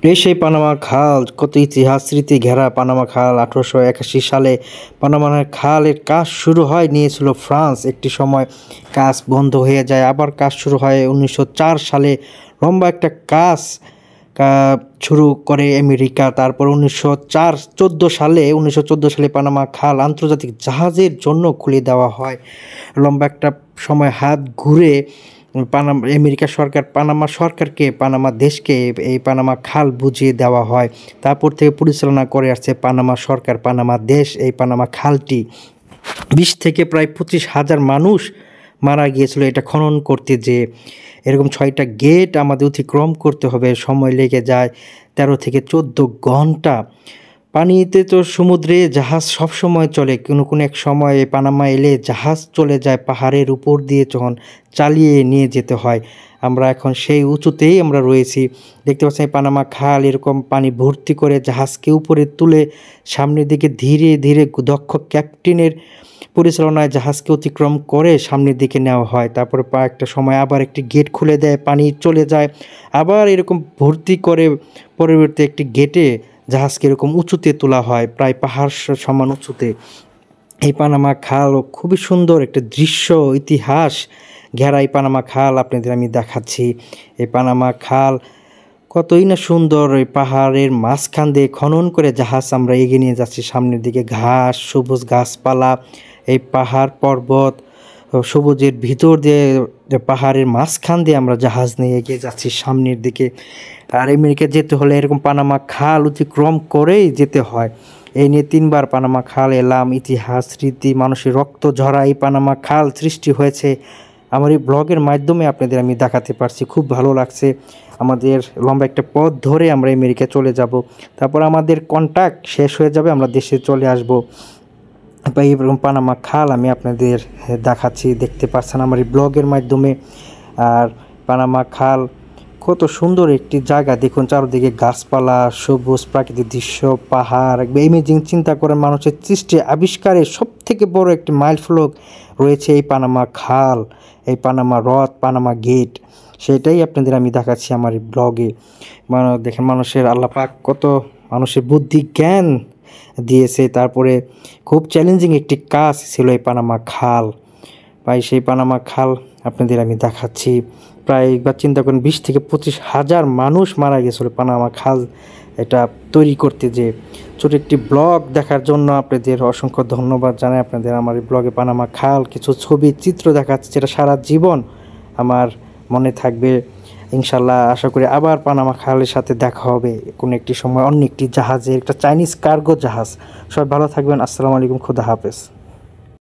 এই সেই পানামা খাল, কত ইতিহাস স্মৃতি ঘেরা পানামা খাল। 1881 সালে পানামা খালের কাজ শুরু হয়, নিয়েছিল ফ্রান্স। একটি সময় কাজ বন্ধ হয়ে যায়, আবার কাজ শুরু হয় 1904 সালে। লম্বা একটা কাজ শুরু করে আমেরিকা। তারপর 1914 সালে পানামা খাল আন্তর্জাতিক জাহাজের জন্য খুলে দেওয়া হয়। লম্বা একটা সময় হাত ঘুরে আমেরিকা সরকার পানামা সরকারকে, পানামা দেশকে এই পানামা খাল বুঝিয়ে দেওয়া হয়। তারপর থেকে পরিচালনা করে আসছে পানামা সরকার, পানামা দেশ এই পানামা খালটি। 20 থেকে প্রায় 25,000 মানুষ মারা গিয়েছিল এটা খনন করতে। যে এরকম 6টা গেট আমাদের অতিক্রম করতে হবে, সময় লেগে যায় 13 থেকে 14 ঘন্টা। পানিতে তো সমুদ্রে জাহাজ সব সময় চলে, কোনো এক সময় পানামা এলে জাহাজ চলে যায় পাহাড়ের উপর দিয়ে, যখন চালিয়ে নিয়ে যেতে হয়। আমরা এখন সেই উঁচুতেই আমরা রয়েছি, দেখতে পাচ্ছি পানামা খাল এরকম পানি ভর্তি করে জাহাজকে উপরে তুলে সামনের দিকে ধীরে ধীরে দক্ষ ক্যাপ্টেনের পরিচালনায় জাহাজকে অতিক্রম করে সামনের দিকে নেওয়া হয়। তারপরে একটা সময় আবার একটি গেট খুলে দেয়, পানি চলে যায়, আবার এরকম ভর্তি করে পরবর্তী একটি গেটে জাহাজকে এরকম উঁচুতে তোলা হয়, প্রায় পাহাড় সমান উঁচুতে। এই পানামা খাল খুবই সুন্দর একটা দৃশ্য, ইতিহাস ঘেরা এই পানামা খাল আপনাদের আমি দেখাচ্ছি। এই পানামা খাল কতই না সুন্দর, এই পাহাড়ের মাঝখান দিয়ে খনন করে জাহাজ আমরা এগিয়ে নিয়ে যাচ্ছি সামনের দিকে। ঘাস, সবুজ গাছপালা, এই পাহাড় পর্বত, সবুজের ভিতর দিয়ে পাহাড়ের মাঝখান দিয়ে আমরা জাহাজ নিয়ে এগিয়ে যাচ্ছি সামনের দিকে। আর আমেরিকা যেতে হলে এরকম পানামা খাল অতিক্রম করেই যেতে হয়। এই নিয়ে 3বার পানামা খাল এলাম। ইতিহাস স্মৃতি, মানুষের রক্ত ঝরা এই পানামা খাল সৃষ্টি হয়েছে আমার এই ব্লগের মাধ্যমে আপনাদের আমি দেখাতে পারছি। খুব ভালো লাগছে। আমাদের লম্বা একটা পথ ধরে আমরা আমেরিকা চলে যাব, তারপর আমাদের কন্ট্যাক্ট শেষ হয়ে যাবে, আমরা দেশে চলে আসব। এইরকম পানামা খাল আমি আপনাদের দেখাচ্ছি, দেখতে পাচ্ছেন আমার এই ব্লগের মাধ্যমে। আর পানামা খাল কত সুন্দর একটি জায়গা, দেখুন চারদিকে গাছপালা, সবুজ প্রাকৃতিক দৃশ্য, পাহাড়, ইমেজিং চিন্তা করেন মানুষের সৃষ্টি আবিষ্কারের সব থেকে বড় একটি মাইলফলক রয়েছে এই পানামা খাল, এই পানামা হ্রদ, পানামা গেট। সেটাই আপনাদের আমি দেখাচ্ছি আমার এই ব্লগে। দেখেন মানুষের আল্লাহ পাক কত মানুষের বুদ্ধি জ্ঞান দিয়েছে। তারপরে খুব চ্যালেঞ্জিং একটি কাজ ছিল এই পানামা খাল। ভাই সেই পানামা খাল আপনাদের আমি দেখাচ্ছি। প্রায় একবার চিন্তা করেন 20 থেকে 25,000 মানুষ মারা গেছিল পানামা খাল এটা তৈরি করতে। যে ছোট একটি ব্লগ দেখার জন্য আপনাদের অসংখ্য ধন্যবাদ জানাই। আপনাদের আমার এই ব্লগে পানামা খাল কিছু ছবি চিত্র দেখাচ্ছে, যেটা সারা জীবন আমার মনে থাকবে ইনশাল্লাহ। আশা করি আবার পানামা খালের সাথে দেখা হবে কোনো একটি সময়, অন্য একটি জাহাজে, একটা চাইনিজ কার্গো জাহাজ। সবাই ভালো থাকবেন। আসসালামু আলাইকুম, খুদা হাফেজ।